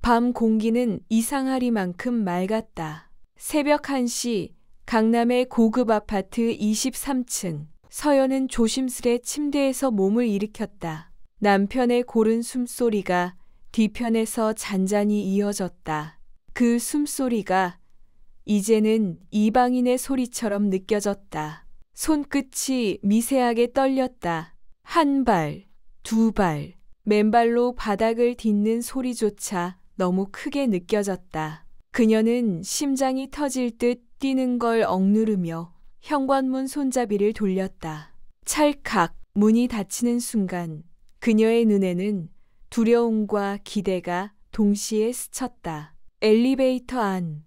밤 공기는 이상하리만큼 맑았다. 새벽 1시 강남의 고급 아파트 23층. 서연은 조심스레 침대에서 몸을 일으켰다. 남편의 고른 숨소리가 뒤편에서 잔잔히 이어졌다. 그 숨소리가 이제는 이방인의 소리처럼 느껴졌다. 손끝이 미세하게 떨렸다. 한 발, 두 발, 맨발로 바닥을 딛는 소리조차 너무 크게 느껴졌다. 그녀는 심장이 터질 듯 뛰는 걸 억누르며 현관문 손잡이를 돌렸다. 찰칵 문이 닫히는 순간 그녀의 눈에는 두려움과 기대가 동시에 스쳤다. 엘리베이터 안.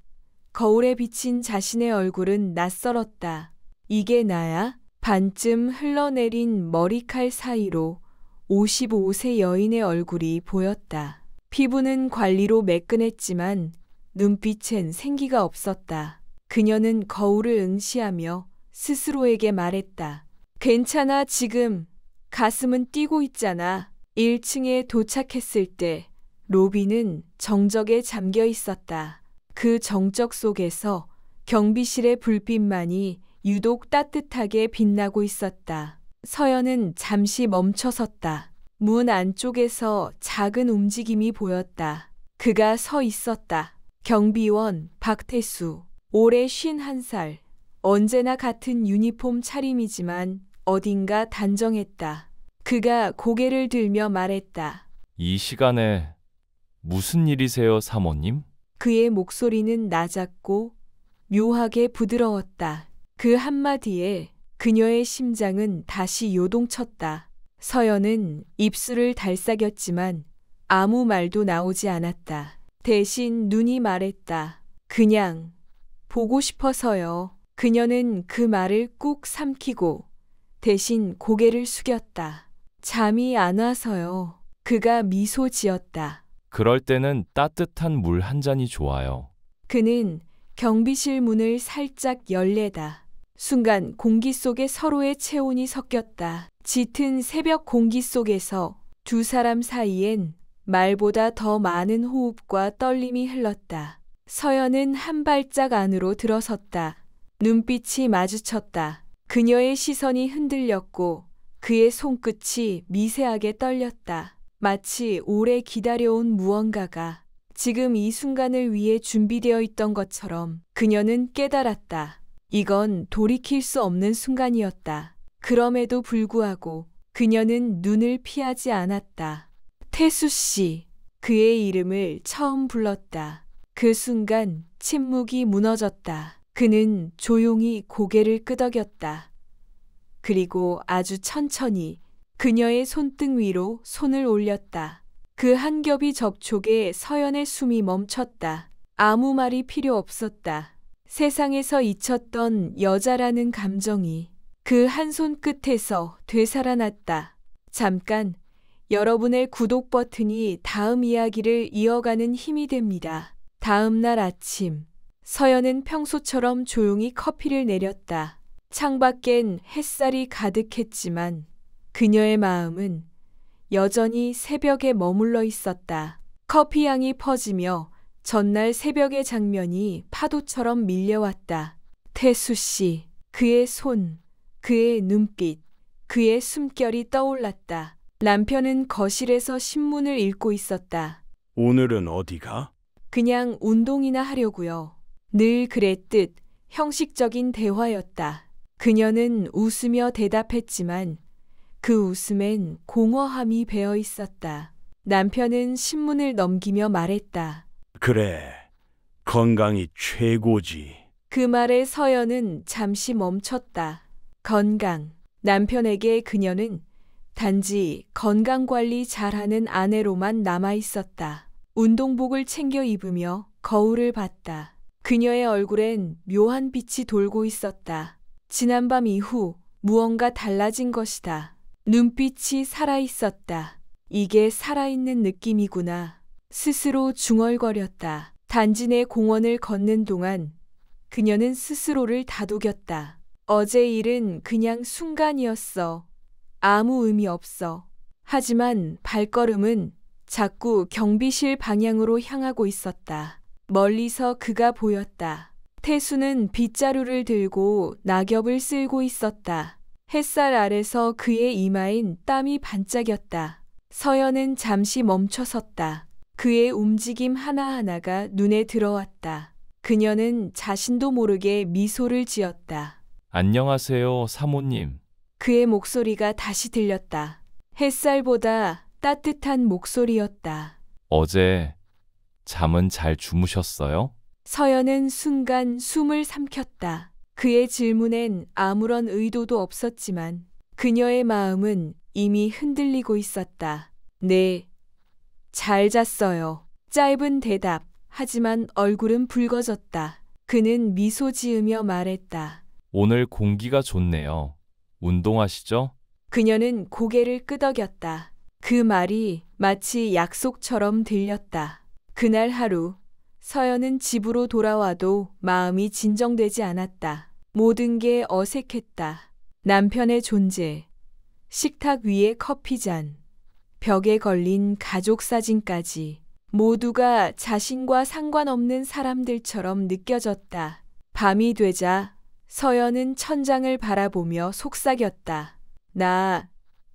거울에 비친 자신의 얼굴은 낯설었다. 이게 나야? 반쯤 흘러내린 머리칼 사이로 55세 여인의 얼굴이 보였다. 피부는 관리로 매끈했지만 눈빛엔 생기가 없었다. 그녀는 거울을 응시하며 스스로에게 말했다. 괜찮아 지금. 가슴은 뛰고 있잖아. 1층에 도착했을 때 로비는 정적에 잠겨 있었다. 그 정적 속에서 경비실의 불빛만이 유독 따뜻하게 빛나고 있었다. 서연은 잠시 멈춰섰다. 문 안쪽에서 작은 움직임이 보였다. 그가 서 있었다. 경비원 박태수. 올해 51살. 언제나 같은 유니폼 차림이지만 어딘가 단정했다. 그가 고개를 들며 말했다. 이 시간에 무슨 일이세요, 사모님? 그의 목소리는 낮았고 묘하게 부드러웠다. 그 한마디에 그녀의 심장은 다시 요동쳤다. 서연은 입술을 달싹였지만 아무 말도 나오지 않았다. 대신 눈이 말했다. 그냥 보고 싶어서요. 그녀는 그 말을 꾹 삼키고 대신 고개를 숙였다. 잠이 안 와서요. 그가 미소 지었다. 그럴 때는 따뜻한 물 한 잔이 좋아요. 그는 경비실 문을 살짝 열래다. 순간 공기 속에 서로의 체온이 섞였다. 짙은 새벽 공기 속에서 두 사람 사이엔 말보다 더 많은 호흡과 떨림이 흘렀다. 서연은 한 발짝 안으로 들어섰다. 눈빛이 마주쳤다. 그녀의 시선이 흔들렸고 그의 손끝이 미세하게 떨렸다. 마치 오래 기다려온 무언가가 지금 이 순간을 위해 준비되어 있던 것처럼 그녀는 깨달았다. 이건 돌이킬 수 없는 순간이었다. 그럼에도 불구하고 그녀는 눈을 피하지 않았다. 태수 씨. 그의 이름을 처음 불렀다. 그 순간 침묵이 무너졌다. 그는 조용히 고개를 끄덕였다. 그리고 아주 천천히 그녀의 손등 위로 손을 올렸다. 그 한 겹이 접촉에 서연의 숨이 멈췄다. 아무 말이 필요 없었다. 세상에서 잊혔던 여자라는 감정이 그 한 손 끝에서 되살아났다. 잠깐, 여러분의 구독 버튼이 다음 이야기를 이어가는 힘이 됩니다. 다음 날 아침, 서연은 평소처럼 조용히 커피를 내렸다. 창밖엔 햇살이 가득했지만 그녀의 마음은 여전히 새벽에 머물러 있었다. 커피 향이 퍼지며 전날 새벽의 장면이 파도처럼 밀려왔다. 태수 씨, 그의 손, 그의 눈빛, 그의 숨결이 떠올랐다. 남편은 거실에서 신문을 읽고 있었다. 오늘은 어디가? 그냥 운동이나 하려고요. 늘 그랬듯 형식적인 대화였다. 그녀는 웃으며 대답했지만 그 웃음엔 공허함이 배어 있었다. 남편은 신문을 넘기며 말했다. 그래, 건강이 최고지. 그 말에 서연은 잠시 멈췄다. 건강. 남편에게 그녀는 단지 건강관리 잘하는 아내로만 남아 있었다. 운동복을 챙겨 입으며 거울을 봤다. 그녀의 얼굴엔 묘한 빛이 돌고 있었다. 지난밤 이후 무언가 달라진 것이다. 눈빛이 살아있었다. 이게 살아있는 느낌이구나. 스스로 중얼거렸다. 단지 내 공원을 걷는 동안 그녀는 스스로를 다독였다. 어제 일은 그냥 순간이었어. 아무 의미 없어. 하지만 발걸음은 자꾸 경비실 방향으로 향하고 있었다. 멀리서 그가 보였다. 태수는 빗자루를 들고 낙엽을 쓸고 있었다. 햇살 아래서 그의 이마엔 땀이 반짝였다. 서연은 잠시 멈춰섰다. 그의 움직임 하나하나가 눈에 들어왔다. 그녀는 자신도 모르게 미소를 지었다. 안녕하세요, 사모님. 그의 목소리가 다시 들렸다. 햇살보다 따뜻한 목소리였다. 어제 잠은 잘 주무셨어요? 서연은 순간 숨을 삼켰다. 그의 질문엔 아무런 의도도 없었지만 그녀의 마음은 이미 흔들리고 있었다. 네, 잘 잤어요. 짧은 대답. 하지만 얼굴은 붉어졌다. 그는 미소 지으며 말했다. 오늘 공기가 좋네요. 운동하시죠? 그녀는 고개를 끄덕였다. 그 말이 마치 약속처럼 들렸다. 그날 하루, 서연은 집으로 돌아와도 마음이 진정되지 않았다. 모든 게 어색했다. 남편의 존재, 식탁 위의 커피잔, 벽에 걸린 가족 사진까지 모두가 자신과 상관없는 사람들처럼 느껴졌다. 밤이 되자 서연은 천장을 바라보며 속삭였다. 나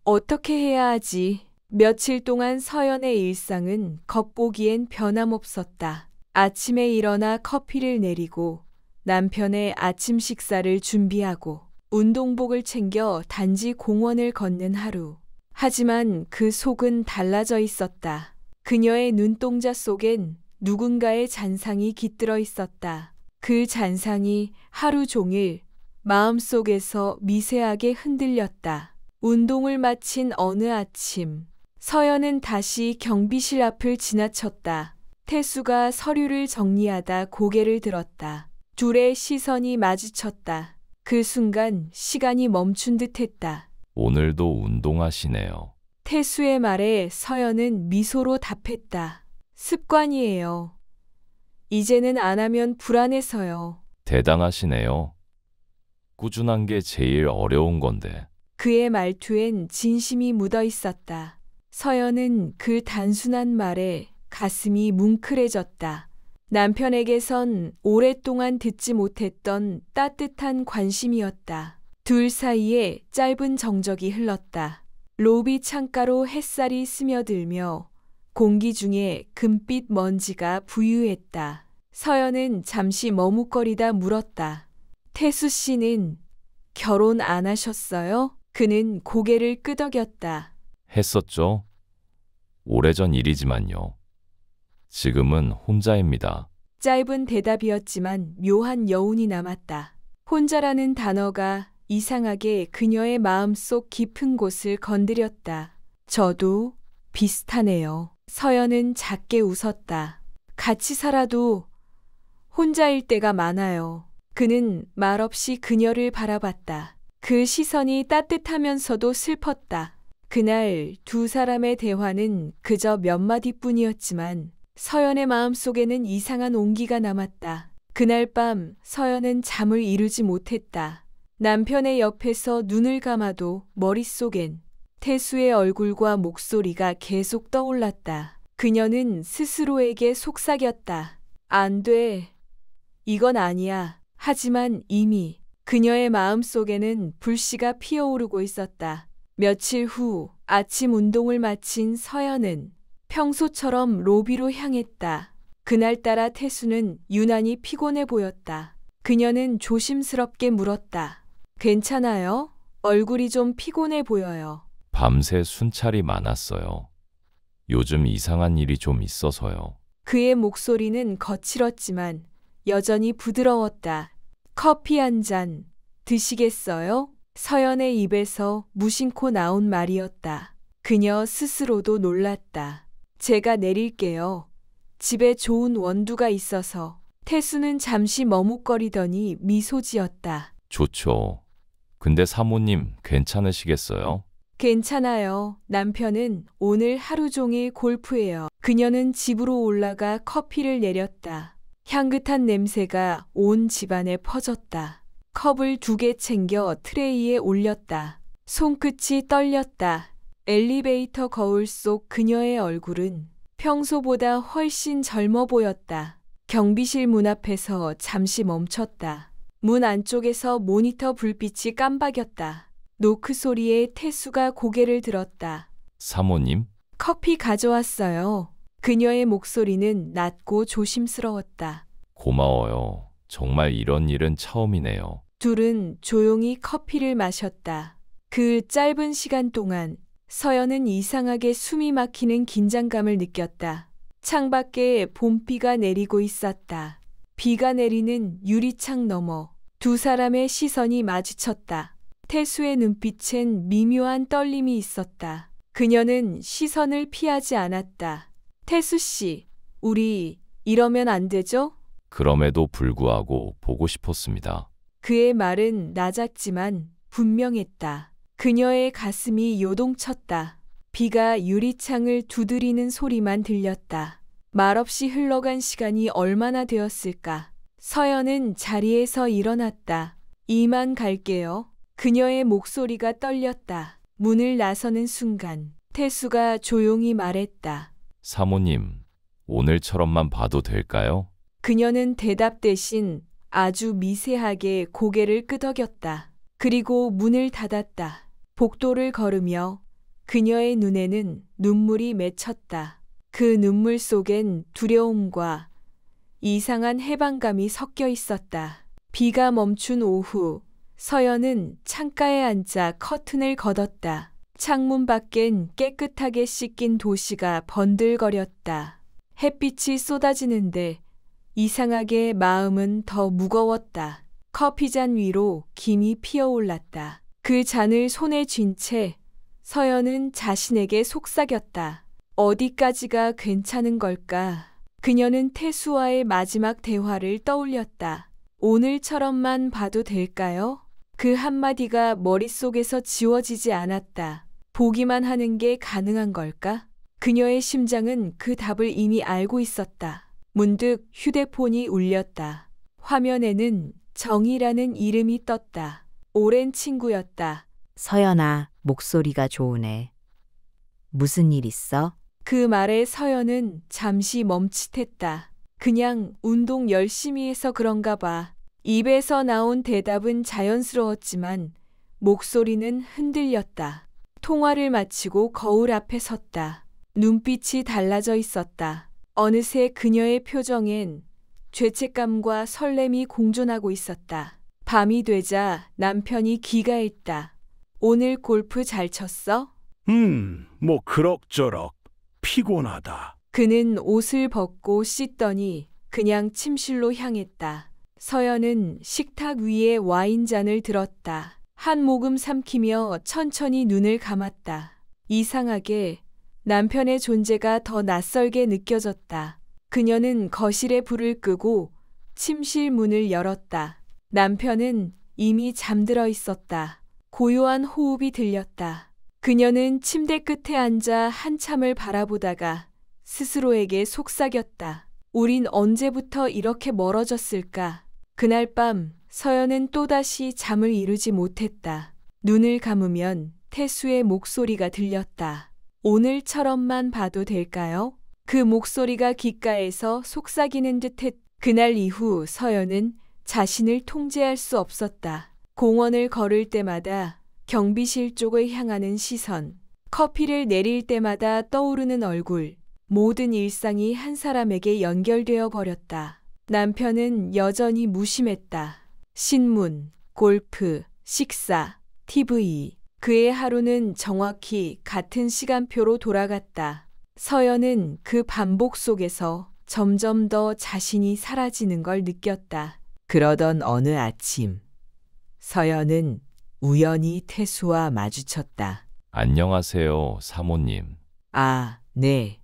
어떻게 해야 하지? 며칠 동안 서연의 일상은 겉보기엔 변함없었다. 아침에 일어나 커피를 내리고 남편의 아침 식사를 준비하고 운동복을 챙겨 단지 공원을 걷는 하루. 하지만 그 속은 달라져 있었다. 그녀의 눈동자 속엔 누군가의 잔상이 깃들어 있었다. 그 잔상이 하루 종일 마음속에서 미세하게 흔들렸다. 운동을 마친 어느 아침, 서연은 다시 경비실 앞을 지나쳤다. 태수가 서류를 정리하다 고개를 들었다. 둘의 시선이 마주쳤다. 그 순간 시간이 멈춘 듯했다. 오늘도 운동하시네요. 태수의 말에 서연은 미소로 답했다. 습관이에요. 이제는 안 하면 불안해서요. 대단하시네요. 꾸준한 게 제일 어려운 건데. 그의 말투엔 진심이 묻어 있었다. 서연은 그 단순한 말에 가슴이 뭉클해졌다. 남편에게선 오랫동안 듣지 못했던 따뜻한 관심이었다. 둘 사이에 짧은 정적이 흘렀다. 로비 창가로 햇살이 스며들며 공기 중에 금빛 먼지가 부유했다. 서연은 잠시 머뭇거리다 물었다. 태수 씨는 결혼 안 하셨어요? 그는 고개를 끄덕였다. 했었죠? 오래전 일이지만요. 지금은 혼자입니다. 짧은 대답이었지만 묘한 여운이 남았다. 혼자라는 단어가 이상하게 그녀의 마음속 깊은 곳을 건드렸다. 저도 비슷하네요. 서연은 작게 웃었다. 같이 살아도 혼자일 때가 많아요. 그는 말없이 그녀를 바라봤다. 그 시선이 따뜻하면서도 슬펐다. 그날 두 사람의 대화는 그저 몇 마디뿐이었지만 서연의 마음속에는 이상한 온기가 남았다. 그날 밤 서연은 잠을 이루지 못했다. 남편의 옆에서 눈을 감아도 머릿속엔 태수의 얼굴과 목소리가 계속 떠올랐다. 그녀는 스스로에게 속삭였다. 안 돼. 이건 아니야. 하지만 이미 그녀의 마음속에는 불씨가 피어오르고 있었다. 며칠 후 아침 운동을 마친 서연은 평소처럼 로비로 향했다. 그날따라 태수는 유난히 피곤해 보였다. 그녀는 조심스럽게 물었다. 괜찮아요? 얼굴이 좀 피곤해 보여요. 밤새 순찰이 많았어요. 요즘 이상한 일이 좀 있어서요. 그의 목소리는 거칠었지만 여전히 부드러웠다. 커피 한 잔 드시겠어요? 서연의 입에서 무심코 나온 말이었다. 그녀 스스로도 놀랐다. 제가 내릴게요. 집에 좋은 원두가 있어서. 태수는 잠시 머뭇거리더니 미소 지었다. 좋죠. 근데 사모님 괜찮으시겠어요? 괜찮아요. 남편은 오늘 하루 종일 골프해요. 그녀는 집으로 올라가 커피를 내렸다. 향긋한 냄새가 온 집안에 퍼졌다. 컵을 2개 챙겨 트레이에 올렸다. 손끝이 떨렸다. 엘리베이터 거울 속 그녀의 얼굴은 평소보다 훨씬 젊어 보였다. 경비실 문 앞에서 잠시 멈췄다. 문 안쪽에서 모니터 불빛이 깜박였다. 노크 소리에 태수가 고개를 들었다. 사모님? 커피 가져왔어요. 그녀의 목소리는 낮고 조심스러웠다. 고마워요. 정말 이런 일은 처음이네요. 둘은 조용히 커피를 마셨다. 그 짧은 시간 동안 서연은 이상하게 숨이 막히는 긴장감을 느꼈다. 창밖에 봄비가 내리고 있었다. 비가 내리는 유리창 너머 두 사람의 시선이 마주쳤다. 태수의 눈빛엔 미묘한 떨림이 있었다. 그녀는 시선을 피하지 않았다. 태수 씨, 우리 이러면 안 되죠? 그럼에도 불구하고 보고 싶었습니다. 그의 말은 낮았지만 분명했다. 그녀의 가슴이 요동쳤다. 비가 유리창을 두드리는 소리만 들렸다. 말없이 흘러간 시간이 얼마나 되었을까? 서연은 자리에서 일어났다. 이만 갈게요. 그녀의 목소리가 떨렸다. 문을 나서는 순간 태수가 조용히 말했다. 사모님, 오늘처럼만 봐도 될까요? 그녀는 대답 대신 아주 미세하게 고개를 끄덕였다. 그리고 문을 닫았다. 복도를 걸으며 그녀의 눈에는 눈물이 맺혔다. 그 눈물 속엔 두려움과 이상한 해방감이 섞여 있었다. 비가 멈춘 오후, 서연은 창가에 앉아 커튼을 걷었다. 창문 밖엔 깨끗하게 씻긴 도시가 번들거렸다. 햇빛이 쏟아지는데 이상하게 마음은 더 무거웠다. 커피잔 위로 김이 피어올랐다. 그 잔을 손에 쥔 채 서연은 자신에게 속삭였다. 어디까지가 괜찮은 걸까? 그녀는 태수와의 마지막 대화를 떠올렸다. 오늘처럼만 봐도 될까요? 그 한마디가 머릿속에서 지워지지 않았다. 보기만 하는 게 가능한 걸까? 그녀의 심장은 그 답을 이미 알고 있었다. 문득 휴대폰이 울렸다. 화면에는 정이라는 이름이 떴다. 오랜 친구였다. 서연아, 목소리가 좋으네. 무슨 일 있어? 그 말에 서연은 잠시 멈칫했다. 그냥 운동 열심히 해서 그런가 봐. 입에서 나온 대답은 자연스러웠지만 목소리는 흔들렸다. 통화를 마치고 거울 앞에 섰다. 눈빛이 달라져 있었다. 어느새 그녀의 표정엔 죄책감과 설렘이 공존하고 있었다. 밤이 되자 남편이 귀가했다. 오늘 골프 잘 쳤어? 뭐 그럭저럭 피곤하다. 그는 옷을 벗고 씻더니 그냥 침실로 향했다. 서연은 식탁 위에 와인잔을 들었다. 한 모금 삼키며 천천히 눈을 감았다. 이상하게 남편의 존재가 더 낯설게 느껴졌다. 그녀는 거실에 불을 끄고 침실 문을 열었다. 남편은 이미 잠들어 있었다. 고요한 호흡이 들렸다. 그녀는 침대 끝에 앉아 한참을 바라보다가 스스로에게 속삭였다. 우린 언제부터 이렇게 멀어졌을까? 그날 밤 서연은 또다시 잠을 이루지 못했다. 눈을 감으면 태수의 목소리가 들렸다. 오늘처럼만 봐도 될까요? 그 목소리가 귓가에서 속삭이는 듯했. 그날 이후 서연은 자신을 통제할 수 없었다. 공원을 걸을 때마다 경비실 쪽을 향하는 시선, 커피를 내릴 때마다 떠오르는 얼굴, 모든 일상이 한 사람에게 연결되어 버렸다. 남편은 여전히 무심했다. 신문, 골프, 식사, TV. 그의 하루는 정확히 같은 시간표로 돌아갔다. 서연은 그 반복 속에서 점점 더 자신이 사라지는 걸 느꼈다. 그러던 어느 아침, 서연은 우연히 태수와 마주쳤다. 안녕하세요, 사모님. 아, 네.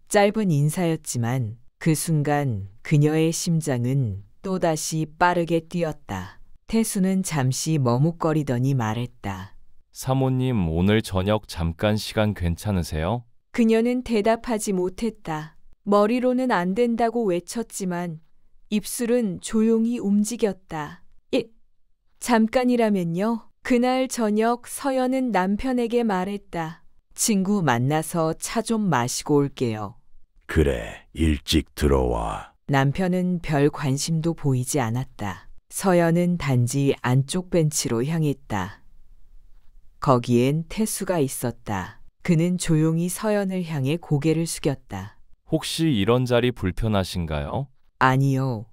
짧은 인사였지만 그 순간 그녀의 심장은 또다시 빠르게 뛰었다. 태수는 잠시 머뭇거리더니 말했다. 사모님, 오늘 저녁 잠깐 시간 괜찮으세요? 그녀는 대답하지 못했다. 머리로는 안 된다고 외쳤지만 입술은 조용히 움직였다. 잠깐이라면요. 그날 저녁 서연은 남편에게 말했다. 친구 만나서 차 좀 마시고 올게요. 그래, 일찍 들어와. 남편은 별 관심도 보이지 않았다. 서연은 단지 안쪽 벤치로 향했다. 거기엔 태수가 있었다. 그는 조용히 서연을 향해 고개를 숙였다. 혹시 이런 자리 불편하신가요? 아니요.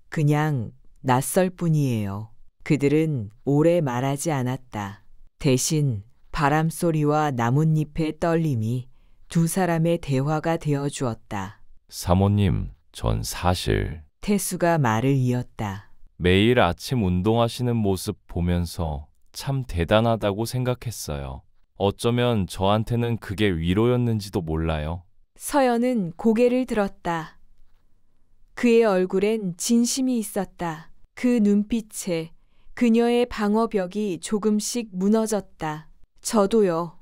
그냥 낯설 뿐이에요. 그들은 오래 말하지 않았다. 대신 바람소리와 나뭇잎의 떨림이 두 사람의 대화가 되어 주었다. 사모님, 전 사실 태수가 말을 이었다. 매일 아침 운동하시는 모습 보면서 참 대단하다고 생각했어요. 어쩌면 저한테는 그게 위로였는지도 몰라요. 서연은 고개를 들었다. 그의 얼굴엔 진심이 있었다. 그 눈빛에 그녀의 방어벽이 조금씩 무너졌다. 저도요.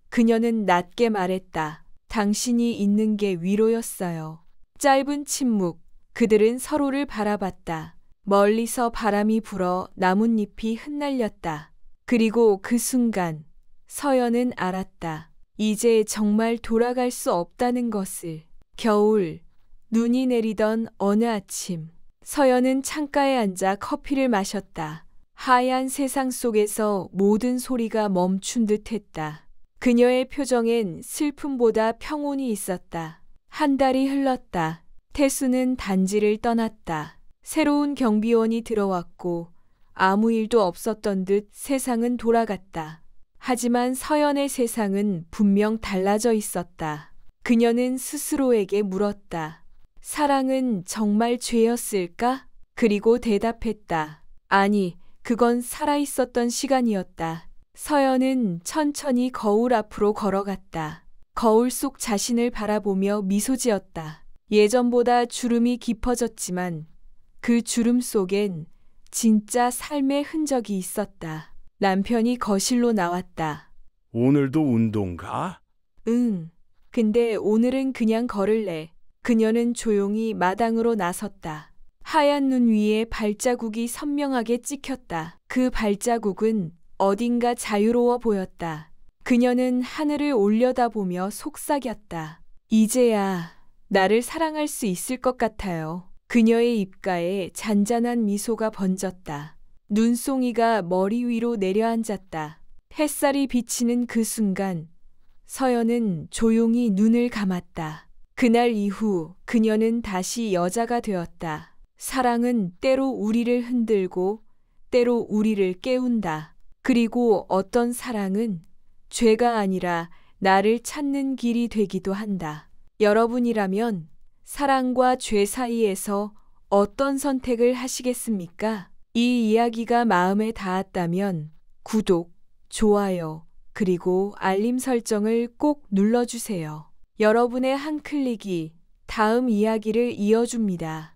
그녀는 낮게 말했다. 당신이 있는 게 위로였어요. 짧은 침묵. 그들은 서로를 바라봤다. 멀리서 바람이 불어 나뭇잎이 흩날렸다. 그리고 그 순간 서연은 알았다. 이제 정말 돌아갈 수 없다는 것을. 겨울, 눈이 내리던 어느 아침, 서연은 창가에 앉아 커피를 마셨다. 하얀 세상 속에서 모든 소리가 멈춘 듯 했다. 그녀의 표정엔 슬픔보다 평온이 있었다. 한 달이 흘렀다. 태수는 단지를 떠났다. 새로운 경비원이 들어왔고 아무 일도 없었던 듯 세상은 돌아갔다. 하지만 서연의 세상은 분명 달라져 있었다. 그녀는 스스로에게 물었다. 사랑은 정말 죄였을까? 그리고 대답했다. 아니, 그건 살아있었던 시간이었다. 서연은 천천히 거울 앞으로 걸어갔다. 거울 속 자신을 바라보며 미소 지었다. 예전보다 주름이 깊어졌지만 그 주름 속엔 진짜 삶의 흔적이 있었다. 남편이 거실로 나왔다. 오늘도 운동 가? 응. 근데 오늘은 그냥 걸을래. 그녀는 조용히 마당으로 나섰다. 하얀 눈 위에 발자국이 선명하게 찍혔다. 그 발자국은 어딘가 자유로워 보였다. 그녀는 하늘을 올려다보며 속삭였다. 이제야 나를 사랑할 수 있을 것 같아요. 그녀의 입가에 잔잔한 미소가 번졌다. 눈송이가 머리 위로 내려앉았다. 햇살이 비치는 그 순간 서연은 조용히 눈을 감았다. 그날 이후 그녀는 다시 여자가 되었다. 사랑은 때로 우리를 흔들고 때로 우리를 깨운다. 그리고 어떤 사랑은 죄가 아니라 나를 찾는 길이 되기도 한다. 여러분이라면 사랑과 죄 사이에서 어떤 선택을 하시겠습니까? 이 이야기가 마음에 닿았다면 구독, 좋아요, 그리고 알림 설정을 꼭 눌러주세요. 여러분의 한 클릭이 다음 이야기를 이어줍니다.